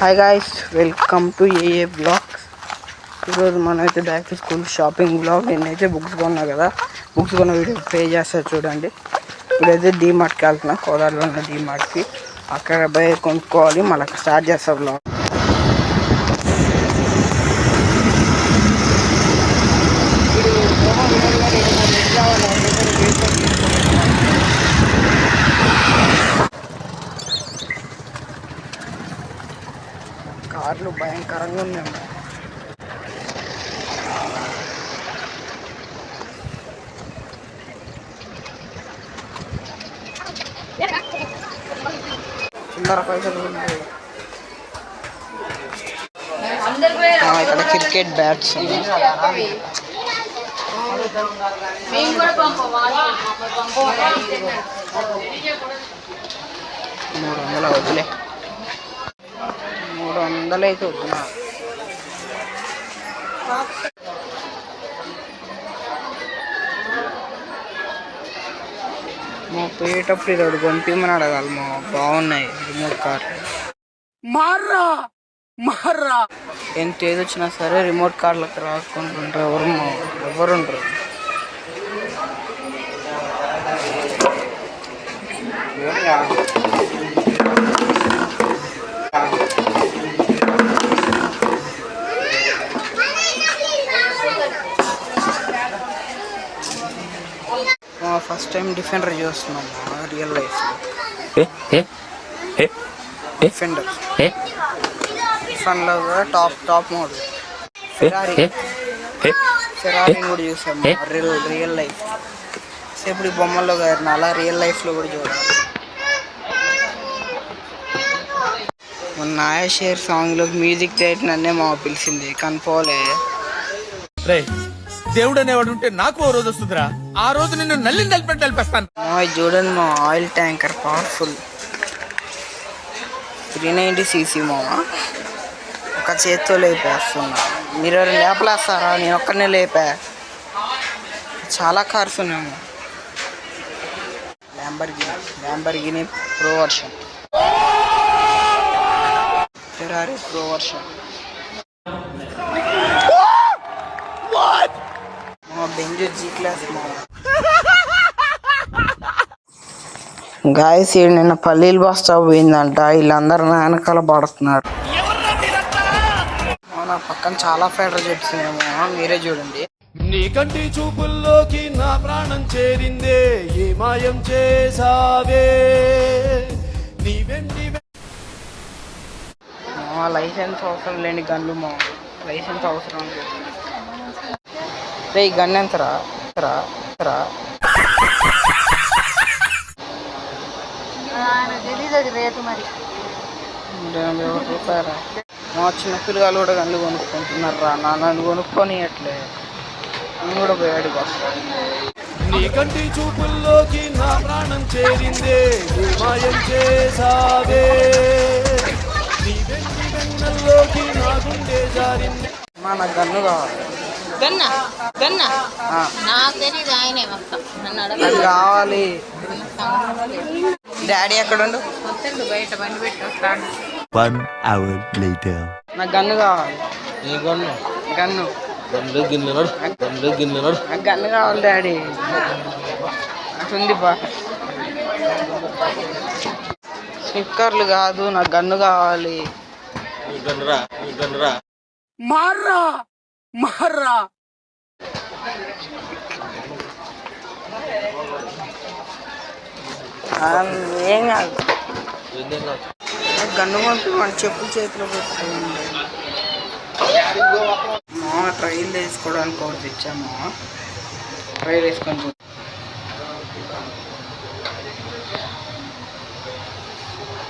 Hi guys, welcome to AA blogs. ఈరోజు మనమైతే back to school shopping blog. నేనైతే books కొన్నా కదా, బుక్స్ కొన్న వీడియో పే చేస్తారు చూడండి. ఇప్పుడైతే డీమార్ట్కి వెళ్తున్నా, కోదాడలో ఉన్న డీమార్ట్కి. అక్కడ పోయి కొనుక్కోవాలి, మళ్ళీ స్టార్ట్ చేస్తా బ్లాగ్. కార్లు భయంకరంగా ఉన్నాయి. చిల్లర పైసలు ఇక్కడ క్రికెట్ బ్యాట్స్ 300 వద్దులే, 300 అయితే వద్దునా. మా పోయేటప్పుడు ఇది ఒకటి కొనిపిమని అడగాలి. మా బాగున్నాయి రిమోట్ కార్. మార్రా ఎంత ఏది వచ్చినా సరే రిమోట్ కార్లకు రాసుకుంటుంటారు. ఎవరుంటారు. ఫస్ట్ టైం డిఫెండర్ చూస్తున్నాం రియల్ లైఫ్. డిఫెండర్ డిఫెండర్ కూడా టాప్ మోడల్. ఫెరారీ కూడా చూసాము రియల్ లైఫ్. ఇప్పుడు ఈ బొమ్మల్లో గారిన అలా రియల్ లైఫ్లో కూడా చూడాలి. మొన్న నాయషేర్ సాంగ్లో మ్యూజిక్ డైరెక్టర్ నన్నే మా పిలిచింది, కనుకోలే. దేవుడు అనేవాడు ఉంటే నాకు ఓ రోజు వస్తుందిరా, ఆ రోజు నిన్ను నలిపేస్తాను. చూడండి మా ఆయిల్ ట్యాంకర్ పవర్ఫుల్ 390cc మామ. ఒక చేత్తో లేపేస్తున్నా. మీరు లేపలేస్తారా? నేను ఒక్కనే లేపా. చాలా కార్స్ ఉన్నాము. Lamborghini pro version, Ferrari pro version, బెంజో జీ క్లాస్ మామ. గాయస్ నిన్న పల్లీలు బస్తా పోయిందంట. వీళ్ళందరూ నా వెనకాల పడుతున్నారు. నా పక్కన చాలా ఫెడర్ చెప్తున్నామో, మీరే చూడండి. నీ కంటి చూపుల్లోకి నా ప్రాణం చేరిందే, ఏ మాయం చేసావే నీ వెండి. లైసెన్స్ అవసరం లేని గన్లు మా, లైసెన్స్ అవసరం లేదు. రే ఈ గన్ ఎంతరా? రూపాయరా? మా చిన్న పిల్లగాలు కూడా గన్లు కొనుక్కుంటున్నారా? నన్ను కొనుక్కొని అట్లే నేను కూడా పోయాడు వస్తాను. నీ కంటి చూపుల్లోకి నా ప్రాణం చేరిందే, మాయం చేసావే నీ వెండి వెన్నెల్లోకి నా గుండె జారింది. నాకు గన్ను కావాలి. నాకు కావాలి. డాడీ ఎక్కడుండు? బయట బండి పెట్టు. 1 hour later. నాకు గన్ను కావాలి. గన్ను నాకు గన్ను కావాలి డాడీ. అటుంది బా, స్నిక్కర్లు కాదు, నాకు గన్ను కావాలి. మార్రా ఏం కాదు. గన్ను పంపి మన చెప్పులు చేతిలో పెట్టుకోండి. మా ట్రైల్ వేసుకోవడానికి ఒకటి తెచ్చాము. ట్రైల్ వేసుకొని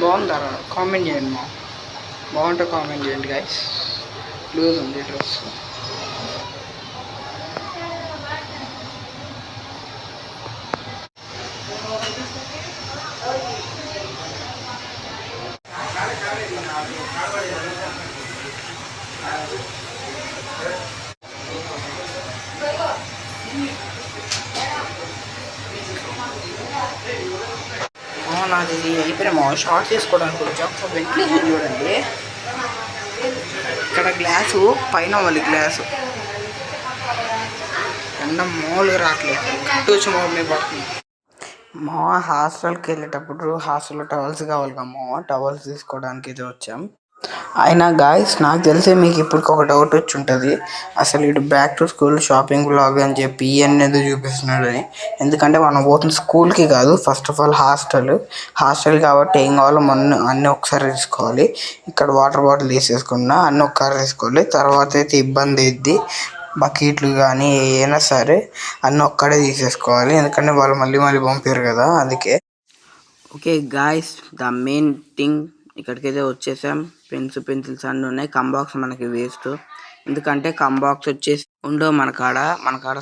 బాగుందా? కామెంట్ చేయండి మా, బాగుంటే కామెంట్ చేయండి గైస్. లూజ్ ఉంది డ్రెస్. నాది అయిపోయినా షార్ట్ తీసుకోవడానికి వచ్చాం. వెంటిలేషన్ చూడండి, గ్లాసు పైన వాళ్ళు గ్లాసు ఎండ మామూలుగా రావట్లేదు, కట్టు వచ్చి మమ్మీ పడుతుంది. మా హాస్టల్కి వెళ్ళేటప్పుడు హాస్టల్లో టవల్స్ కావాలి కదా, టవల్స్ తీసుకోవడానికి అయితే వచ్చాం. అయినా గాయస్ నాకు తెలిసి మీకు ఇప్పటికి ఒక డౌట్ వచ్చి ఉంటుంది, అసలు ఇటు back to school shopping blog అని చెప్పి ఇవన్నీ చూపిస్తున్నాడని. ఎందుకంటే మనం పోతున్న స్కూల్కి కాదు, ఫస్ట్ ఆఫ్ ఆల్ హాస్టల్ కాబట్టి ఏం కావాలో మొన్న అన్నీ ఒకసారి తీసుకోవాలి. ఇక్కడ వాటర్ బాటిల్ తీసేసుకున్నా అన్నీ ఒక్కసారి తీసుకోవాలి. తర్వాత అయితే ఇబ్బంది అయింది, బకెట్లు కానీ ఏమైనా సరే అన్నీ ఒక్కడే తీసేసుకోవాలి, ఎందుకంటే వాళ్ళు మళ్ళీ పంపారు కదా అందుకే. Okay guys, the main thing ఇక్కడికైతే వచ్చేసాం. పెన్సిల్స్ అన్నీ ఉన్నాయి. కంబాక్స్ మనకి వేస్ట్, ఎందుకంటే కంబాక్స్ వచ్చేసి ఉండవు మన కాడ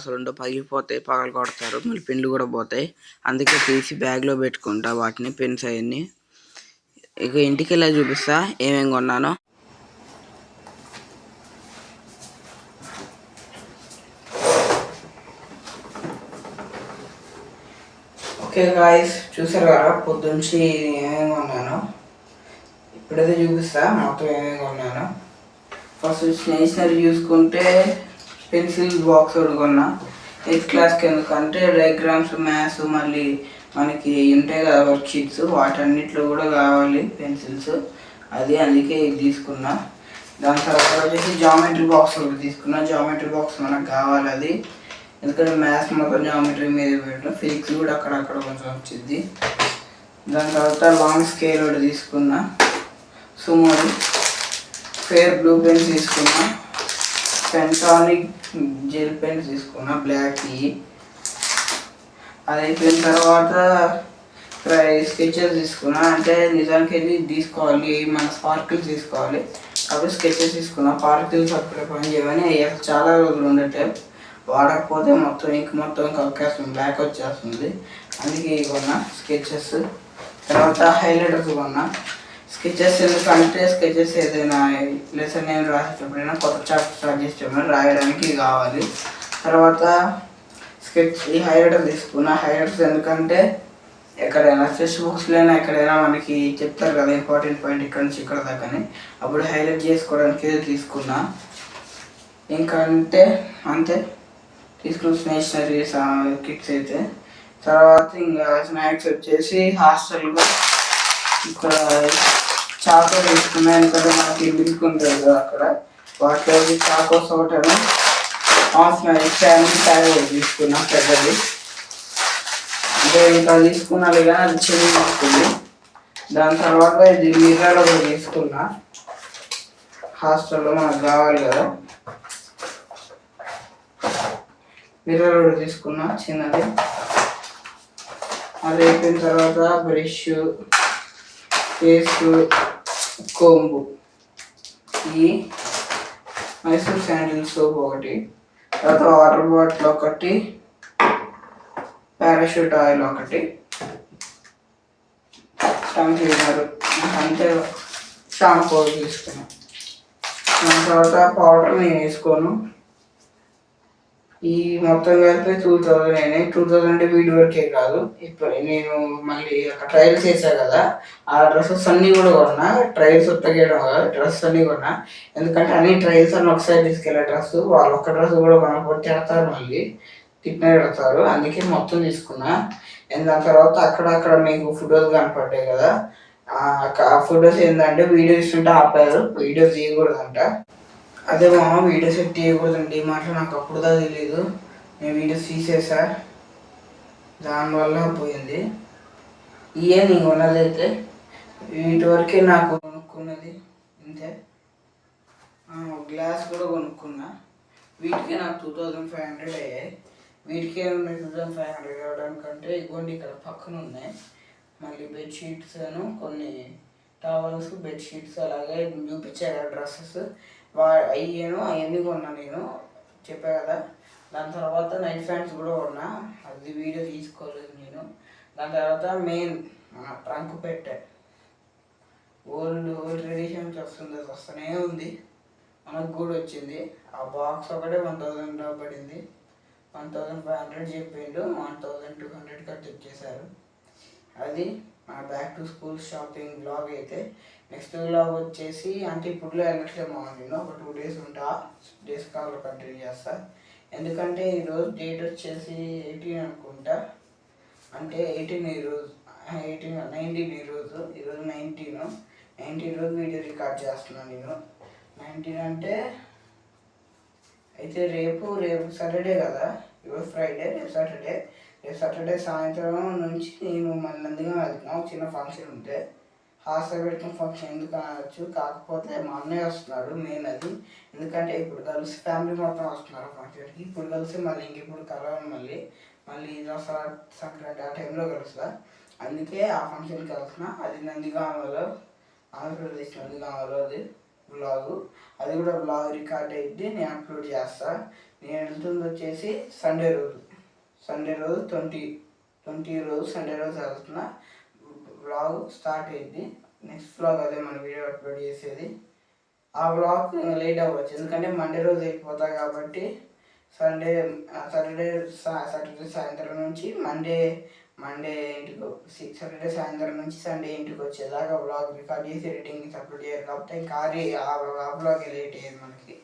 అసలు ఉండవు, పగిలిపోతాయి, పగలు కొడతారు, మళ్ళీ పెన్లు కూడా పోతాయి. అందుకే తీసి బ్యాగ్లో పెట్టుకుంటా వాటిని, పెన్స్ అవన్నీ. ఇక ఇంటికి వెళ్ళి చూపిస్తా ఏమేమి కొన్నానో. ఓకే గాయస్, చూసారు కదా పొద్దుంచి ఏమేమి కొన్నాను, ఇప్పుడైతే చూపిస్తా మొత్తం ఏమేమి కొన్నాను. ఫస్ట్ స్టేషనరీ చూసుకుంటే పెన్సిల్ బాక్స్ ఒకటి కొన్నా 8th క్లాస్కి, ఎందుకంటే డయాగ్రామ్స్, మ్యాథ్స్, మళ్ళీ మనకి ఉంటాయి కదా వర్క్ షీట్స్, వాటన్నిటిలో కూడా కావాలి పెన్సిల్స్, అందుకే ఇది తీసుకున్నా. దాని తర్వాత వచ్చేసి జామెట్రీ బాక్స్ ఒకటి తీసుకున్నా. జామెట్రీ బాక్స్ మనకు కావాలి అది, ఎందుకంటే మ్యాథ్స్ మొత్తం జామెట్రీ మీద పెట్టిన, ఫిజిక్స్ కూడా అక్కడక్కడ కొంచెం వచ్చింది. దాని తర్వాత లాంగ్ స్కేల్ ఒకటి తీసుకున్నా, సుమోది ఫేర్ బ్లూ పెన్స్ తీసుకున్నా, పెంటానిక్ జెల్ పెన్స్ తీసుకున్నా బ్లాక్. అది అయిపోయిన తర్వాత స్కెచెస్ తీసుకున్నా, అంటే నిజానికి వెళ్ళి తీసుకోవాలి మన స్పార్కిల్స్ తీసుకోవాలి, అప్పుడు స్కెచెస్ తీసుకున్నా. పార్కిల్స్ అప్పుడే పని చేయమని అవి చాలా రోజులు ఉండేటే వాడకపోతే మొత్తం మొత్తం కక్కేస్తుంది, బ్లాక్ వచ్చేస్తుంది, అందుకే కొన్నా స్కెచెస్. తర్వాత హైలైటర్స్ కొన్నా. స్కెచెస్ ఎందుకంటే స్కెచెస్ ఏదైనా లెసన్ ఏం రాసేటప్పుడైనా కొత్త చాప్టర్ స్టార్ట్ చేసేటప్పుడు రాయడానికి కావాలి. తర్వాత ఈ హైలైటర్ తీసుకున్నా. హైలైటర్స్ ఎందుకంటే ఎక్కడైనా టెక్స్ట్ బుక్స్లోనే ఎక్కడైనా మనకి చెప్తారు కదా ఇంపార్టెంట్ పాయింట్ ఇక్కడ నుంచి ఇక్కడ దాకాని, అప్పుడు హైలైట్ చేసుకోవడానికి తీసుకున్నా. ఇంకా అంతే తీసుకున్న స్టేషనరీ కిట్స్ అయితే. తర్వాత ఇంకా స్నాక్స్ వచ్చేసి హాస్టల్లో ఇక్కడ చాకో తీసుకున్నా, ఎందుకంటే మనకి మిల్క్ ఉంటుంది కదా అక్కడ, వాటిలో చాకోస్ ఒకటి ఫ్యామిలీ ప్యాక్ ఒకటి తీసుకున్నా పెద్దది, అంటే ఇంకా తీసుకున్నాను కానీ అది చిన్న తీసుకుంది. దాని తర్వాత ఇది మిర్రర్ ఒకటి తీసుకున్నా, హాస్టల్లో మనకు కావాలి కదా, మిర్రర్ ఒకటి తీసుకున్నా చిన్నది. అది అయిపోయిన తర్వాత బ్రష్, పేస్ట్, కోంబు, ఈ మైసూర్ శాండిల్ సోప్ ఒకటి, తర్వాత వాటర్ బాటిల్ ఒకటి, పారాషూట్ ఆయిల్ ఒకటి, టంగ్ క్లీనర్, అంతే షాంపూ తీసుకున్నాను. దాని తర్వాత పౌడర్ నేను వేసుకోను. ఈ మొత్తం కలిపి 2000 అయినాయి. 2000 అంటే వీడి వరకే కాదు, ఇప్పుడు నేను మళ్ళీ అక్కడ ట్రయల్స్ చేశాను కదా, ఆ డ్రెస్సెస్ అన్నీ కూడా కొన్నా. ట్రయల్స్ ఉత్తగేయడం కదా, డ్రెస్ అన్నీ కొన్నా, ఎందుకంటే అన్ని ట్రయల్స్ అన్నీ ఒకసారి తీసుకెళ్ళే డ్రెస్ వాళ్ళు ఒక్క డ్రెస్ కూడా కొనకపోతే తిడతారు, మళ్ళీ తిడతారు, అందుకే మొత్తం తీసుకున్నా. దాని తర్వాత అక్కడక్కడ మీకు ఫొటోస్ కనపడ్డాయి కదా, ఆ ఫొటోస్ ఏంటంటే వీడియో ఇస్తుంటే ఆపారు, వీడియోస్ తీయకూడదంట. అదే మామ వీడియోస్ సెట్ చేయకూడదండి మాట, నాకు అప్పుడుదా తెలీదు, నేను వీడియోస్ తీసేసా, దానివల్ల పోయింది. ఇవే నేను కొన్నదైతే, వీటి వరకే నాకు కొనుక్కున్నది ఇంతే. గ్లాస్ కూడా కొనుక్కున్నా, వీటికే నాకు 2500 అయ్యాయి. వీటికే ఉన్నాయి 2500 అవ్వడానికంటే ఇవ్వండి ఇక్కడ పక్కన ఉన్నాయి. మళ్ళీ బెడ్షీట్స్ కొన్ని టవల్స్, బెడ్షీట్స్ అలాగే చూపించారు డ్రెస్సెస్, అవన్నీ కొన్నా నేను చెప్పా కదా. దాని తర్వాత నైట్ ఫ్యాన్స్ కూడా కొన్నా, అది వీడియో తీసుకోలేదు నేను. దాని తర్వాత మెయిన్ ట్రంక్ పెట్టే ఓల్డ్ ట్రెడిషన్స్ వస్తూనే ఉంది, మనకు కూడా వచ్చింది. ఆ బాక్స్ ఒకటే 1000 పడింది, 1500 చెప్పిండు, 1200 కట్ ఇచ్చేసారు. అది నా back to school shopping blog అయితే. నెక్స్ట్ వ్లాగ్ వచ్చేసి అంటే ఇప్పుడు వెళ్ళట్లేమో నేను ఒక 2 days ఉంటా, డేస్ కాల్లో కంటిన్యూ చేస్తా. ఎందుకంటే ఈరోజు డేట్ వచ్చేసి 18 అనుకుంటా, అంటే 18 ఈరోజు 19 ఈరోజు 19 రోజు వీడియో రికార్డ్ చేస్తున్నాను నేను. 19 అంటే అయితే రేపు సాటర్డే కదా, ఈరోజు ఫ్రైడే, రేపు సాటర్డే సాయంత్రం నుంచి నేను మన నందిగామ వెళ్తున్నాను. చిన్న ఫంక్షన్ ఉంటే హాస్టల్ పెట్టిన ఫంక్షన్ ఎందుకు అనవచ్చు, కాకపోతే మా అన్నయ్య వస్తున్నాడు మెయిన్ అది. ఎందుకంటే ఇప్పుడు కలిసి ఫ్యామిలీ మొత్తం వస్తున్నారు ఫంక్షన్కి. ఇప్పుడు కలిసి మళ్ళీ ఇప్పుడు కలవాలి, మళ్ళీ దసరా సంక్రాంతి ఆ టైంలో కలుస్తా. అందుకే ఆ ఫంక్షన్కి వెళ్తున్నా. అది నందిగామలో, ఆంధ్రప్రదేశ్ నందిగామలో అది వ్లాగు. అది కూడా వ్లాగ్ రికార్డ్ అయ్యింది, నేను అప్లోడ్ చేస్తా. నేను వెళ్తుంది వచ్చేసి సండే రోజు 20 రోజు సండే రోజు వెళ్తున్నా. వ్లాగ్ స్టార్ట్ అయ్యింది. నెక్స్ట్ వ్లాగ్ అదే మన వీడియో అప్లోడ్ చేసేది. ఆ వ్లాగ్ లేట్ అవ్వచ్చు, ఎందుకంటే మండే రోజు అయిపోతా కాబట్టి సాటర్డే సాయంత్రం నుంచి సాటర్డే సాయంత్రం నుంచి సండే ఇంటికి వచ్చేదాకా వ్లాగ్ రికార్డ్ చేసి ఎడిటింగ్ అప్లోడ్ చేయాలి కాబట్టి ఇంకా ఆ వ్లాగ్ లేట్ అయ్యేది మనకి.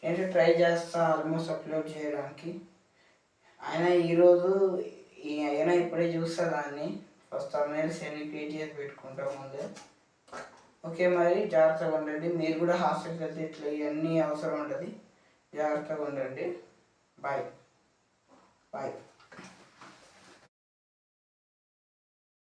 నేను ట్రై చేస్తా ఆల్మోస్ట్ అప్లోడ్ చేయడానికి. అయినా ఇప్పుడే చూస్తా దాన్ని. ఫస్ట్ thumbnails అన్ని క్రియేట్ చేసి పెట్టుకుంటాం ముందే. ఓకే, మరి జాగ్రత్తగా ఉండండి. మీరు కూడా హాస్టల్కి వెళ్తే ఇట్లా ఇవన్నీ అవసరం ఉంటుంది, జాగ్రత్తగా ఉండండి. బాయ్.